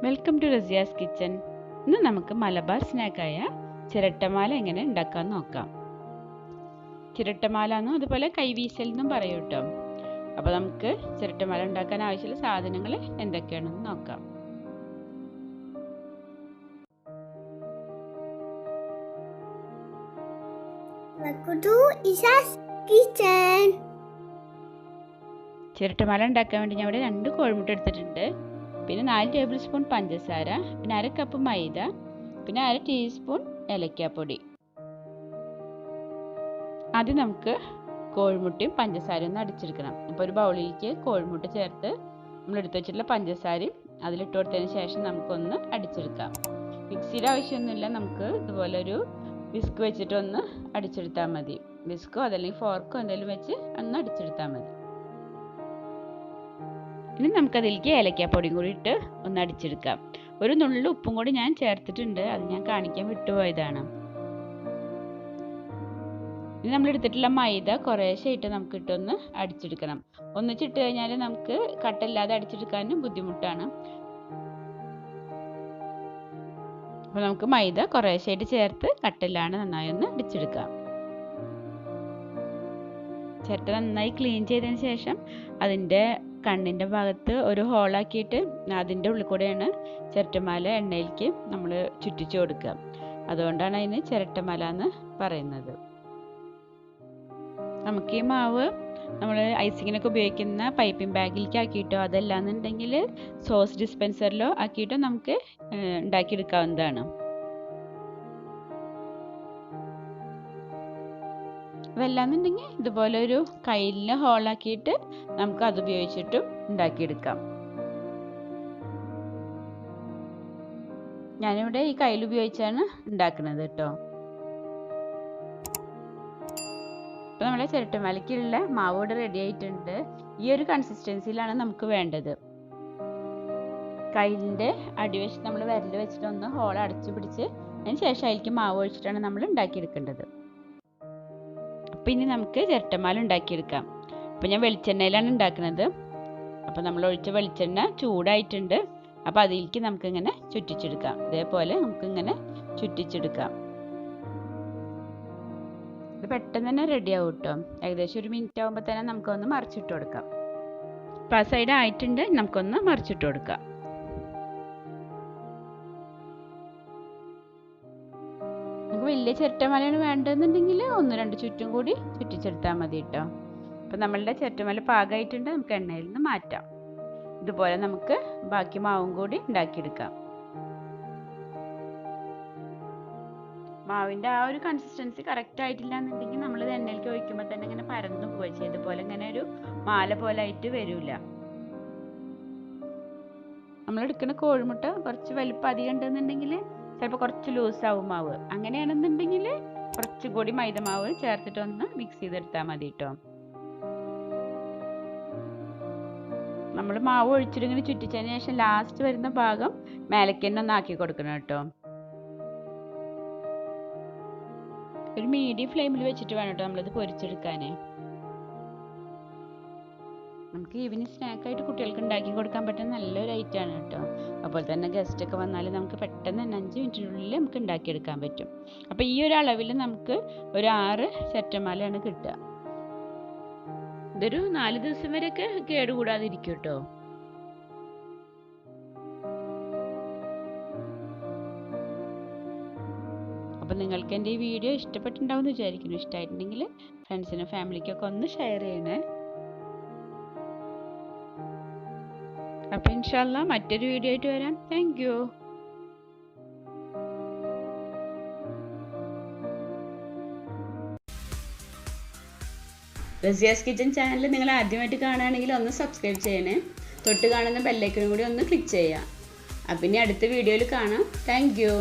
Welcome to Razia's kitchen. ഇന്ന് നമുക്ക് മലബാർ സ്നാക്കായ ചിരട്ടമാല എങ്ങനെ ഉണ്ടാക്കാമെന്ന് നോക്കാം. ചിരട്ടമാല എന്നും അതുപോലെ കൈവീശൽ എന്നും പറയും കേട്ടോ. അപ്പോൾ നമുക്ക് ചിരട്ടമാല ഉണ്ടാക്കാൻ ആവശ്യമുള്ള സാധനങ്ങൾ എന്തൊക്കെയാണെന്ന് നോക്കാം. ചിരട്ടമാല ഉണ്ടാക്കാൻ വേണ്ടി ഞാൻ ഇവിടെ 2 കോഴിമുട്ട എടുത്തിട്ടുണ്ട്. പിന്നെ 4 ടേബിൾ സ്പൂൺ പഞ്ചസാര, പിന്നെ 1/2 കപ്പ് മൈദ, പിന്നെ 1/2 ടീസ്പൂൺ ഏലക്കാപ്പൊടി. ആദ്യം നമുക്ക് കോഴിമുട്ടയും പഞ്ചസാരയും ഒന്ന് അടിച്ചെടുക്കണം. അപ്പോൾ ഒരു ബൗളിലേക്ക് കോഴിമുട്ട ചേർത്ത് നമ്മൾ എടുത്തു വെച്ചിട്ടുള്ള പഞ്ചസാരയും അതിലിട്ട് കൊടുത്തതിന് ശേഷം നമുക്കൊന്ന് അടിച്ചെടുക്കാം. മിക്സിയുടെ ആവശ്യമൊന്നുമില്ല, നമുക്ക് ഇതുപോലെ ഒരു വിസ്ക് വെച്ചിട്ടൊന്ന് അടിച്ചെടുത്താൽ മതി. വിസ്കോ അതല്ലെങ്കിൽ ഫോർക്കോ എന്തെങ്കിലും വെച്ച് ഒന്ന് അടിച്ചെടുത്താൽ മതി. ഇനി നമുക്കതിലേക്ക് ഏലക്കാപ്പൊടിയും കൂടി ഇട്ട് ഒന്ന് അടിച്ചെടുക്കാം. ഒരു നുള്ളു ഉപ്പും കൂടി ഞാൻ ചേർത്തിട്ടുണ്ട്, അത് ഞാൻ കാണിക്കാൻ വിട്ടുപോയതാണ്. ഇനി നമ്മൾ എടുത്തിട്ടുള്ള മൈദ കുറേശ്ശെ ഇട്ട് നമുക്ക് ഇട്ടൊന്ന് അടിച്ചെടുക്കണം. ഒന്നിച്ചിട്ട് കഴിഞ്ഞാൽ നമുക്ക് കട്ടയില്ലാതെ അടിച്ചെടുക്കാനും ബുദ്ധിമുട്ടാണ്. അപ്പോൾ നമുക്ക് മൈദ കുറേശ്ശായിട്ട് ചേർത്ത് കട്ടയില്ലാതെ നന്നായി ഒന്ന് അടിച്ചെടുക്കാം. ചിരട്ട നന്നായി ക്ലീൻ ചെയ്തതിന് ശേഷം അതിൻ്റെ കണ്ണിൻ്റെ ഭാഗത്ത് ഒരു ഹോളാക്കിയിട്ട് അതിൻ്റെ ഉള്ളിൽ കൂടെയാണ് ചിരട്ടമാല എണ്ണയിലേക്ക് നമ്മൾ ചുറ്റിച്ചു കൊടുക്കുക. അതുകൊണ്ടാണ് അതിന് ചിരട്ടമാല എന്ന് പറയുന്നത്. നമുക്ക് ഈ മാവ് നമ്മൾ ഐസിങ്ങിനൊക്കെ ഉപയോഗിക്കുന്ന പൈപ്പിംഗ് ബാഗിലേക്ക് ആക്കിയിട്ടോ അതല്ലാന്നുണ്ടെങ്കിൽ സോസ് ഡിസ്പെൻസറിലോ ആക്കിയിട്ടോ നമുക്ക് ഉണ്ടാക്കിയെടുക്കാവുന്നതാണ്. അതല്ലാന്നുണ്ടെങ്കിൽ ഇതുപോലെ ഒരു കയ്യിൽ ഹോളാക്കിയിട്ട് നമുക്ക് അത് ഉപയോഗിച്ചിട്ടും ഉണ്ടാക്കിയെടുക്കാം. ഞാനിവിടെ ഈ കയ്യിൽ ഉപയോഗിച്ചാണ് ഉണ്ടാക്കുന്നത് കേട്ടോ. അപ്പോൾ നമ്മളെ ചിരട്ടമാലയ്ക്കുള്ള മാവ് ഇവിടെ റെഡി ആയിട്ടുണ്ട്. ഈ ഒരു കൺസിസ്റ്റൻസിയിലാണ് നമുക്ക് വേണ്ടത്. കയ്യിൻ്റെ അടിവശത്ത് നമ്മൾ വിരൽ വെച്ചിട്ടൊന്ന് ഹോൾ അടച്ചു പിടിച്ച് അതിന് ശേഷം അതിലേക്ക് മാവ് ഒഴിച്ചിട്ടാണ് നമ്മൾ ഉണ്ടാക്കിയെടുക്കേണ്ടത്. അപ്പോൾ ഇനി നമുക്ക് ചിരട്ടമാല ഉണ്ടാക്കിയെടുക്കാം. അപ്പോൾ ഞാൻ വെളിച്ചെണ്ണയിലാണ് ഉണ്ടാക്കുന്നത്. അപ്പോൾ നമ്മൾ ഒഴിച്ച വെളിച്ചെണ്ണ ചൂടായിട്ടുണ്ട്. അപ്പോൾ അതിലേക്ക് നമുക്കിങ്ങനെ ചുറ്റിച്ചെടുക്കാം. ഇതേപോലെ നമുക്കിങ്ങനെ ചുറ്റിച്ചെടുക്കാം. ഇത് പെട്ടെന്ന് തന്നെ റെഡി ആവും കേട്ടോ. ഏകദേശം 1 മിനിറ്റ് ആകുമ്പോൾ തന്നെ നമുക്കൊന്ന് മറിച്ചിട്ട് കൊടുക്കാം. അപ്പോൾ ആ സൈഡ് ആയിട്ടുണ്ട്, നമുക്കൊന്ന് മറിച്ചിട്ട് കൊടുക്കാം. വലിയ ചിരട്ടമാലയാണ് വേണ്ടതെന്നുണ്ടെങ്കിൽ 1-2 ചുറ്റും കൂടി ചുറ്റിച്ചെടുത്താൽ മതി കേട്ടോ. അപ്പം നമ്മളുടെ ചിരട്ടമാല പാകമായിട്ടുണ്ട്, നമുക്ക് എണ്ണയിൽ നിന്ന് മാറ്റാം. ഇതുപോലെ നമുക്ക് ബാക്കി മാവും കൂടി ഉണ്ടാക്കിയെടുക്കാം. മാവിൻ്റെ ആ ഒരു കൺസിസ്റ്റൻസി കറക്റ്റ് ആയിട്ടില്ല എന്നുണ്ടെങ്കിൽ നമ്മളിത് എണ്ണയിലേക്ക് ഒഴിക്കുമ്പോൾ തന്നെ ഇങ്ങനെ പരന്നു പോവുക ചെയ്യും. ഇതുപോലെ ഇങ്ങനെ ഒരു മാല പോലെ ആയിട്ട് വരില്ല. നമ്മളെടുക്കുന്ന കോഴിമുട്ട കുറച്ച് വലിപ്പം അധികം ഉണ്ടെന്നുണ്ടെങ്കിൽ ചിലപ്പോൾ കുറച്ച് ലൂസാവും മാവ്. അങ്ങനെയാണെന്നുണ്ടെങ്കിൽ കുറച്ചുകൂടി മൈദമാവ് ചേർത്തിട്ടൊന്ന് മിക്സ് ചെയ്തെടുത്താൽ മതി കേട്ടോ. നമ്മൾ മാവ് ഒഴിച്ചിട്ടിങ്ങനെ ചുറ്റിച്ചതിന് ശേഷം ലാസ്റ്റ് വരുന്ന ഭാഗം മേലേക്ക് തന്നെ ഒന്ന് ആക്കി കൊടുക്കണം കേട്ടോ. ഒരു മീഡിയം ഫ്ലെയിമിൽ വെച്ചിട്ട് വേണം കേട്ടോ നമ്മളിത് പൊരിച്ചെടുക്കാൻ. നമുക്ക് ഈവനിങ് സ്നാക്കായിട്ട് കുട്ടികൾക്ക് ഉണ്ടാക്കി കൊടുക്കാൻ പറ്റുന്ന നല്ലൊരു ഐറ്റമാണ് കേട്ടോ. അതുപോലെ തന്നെ ഗസ്റ്റൊക്കെ വന്നാൽ നമുക്ക് പെട്ടെന്ന് തന്നെ 5 മിനിറ്റിനുള്ളിൽ നമുക്ക് ഉണ്ടാക്കിയെടുക്കാൻ പറ്റും. അപ്പോൾ ഈ ഒരു അളവിൽ നമുക്ക് ഒരു 6 ചിരട്ടമാലയാണ് കിട്ടുക. ഇതൊരു 4 ദിവസം വരെയൊക്കെ കേടുകൂടാതിരിക്കും കേട്ടോ. അപ്പം നിങ്ങൾക്ക് എൻ്റെ ഈ വീഡിയോ ഇഷ്ടപ്പെട്ടിട്ടുണ്ടാവും എന്ന് വിചാരിക്കുന്നു. ഇഷ്ടമായിട്ടുണ്ടെങ്കിൽ ഫ്രണ്ട്സിനും ഫാമിലിക്കൊക്കെ ഒന്ന് ഷെയർ ചെയ്യണേ. അപ്പോൾ ഇൻഷാല്ലാ മറ്റൊരു വീഡിയോ ആയിട്ട് വരാം. Thank you. Razia's kitchen channel നിങ്ങൾ ആദ്യമായിട്ട് കാണുകയാണെങ്കിൽ ഒന്ന് സബ്സ്ക്രൈബ് ചെയ്യണേ. തൊട്ട് കാണുന്ന ബെല്ലൈക്കനും കൂടി ഒന്ന് ക്ലിക്ക് ചെയ്യാം. അപ്പം ഇനി അടുത്ത വീഡിയോയിൽ കാണാം. Thank you.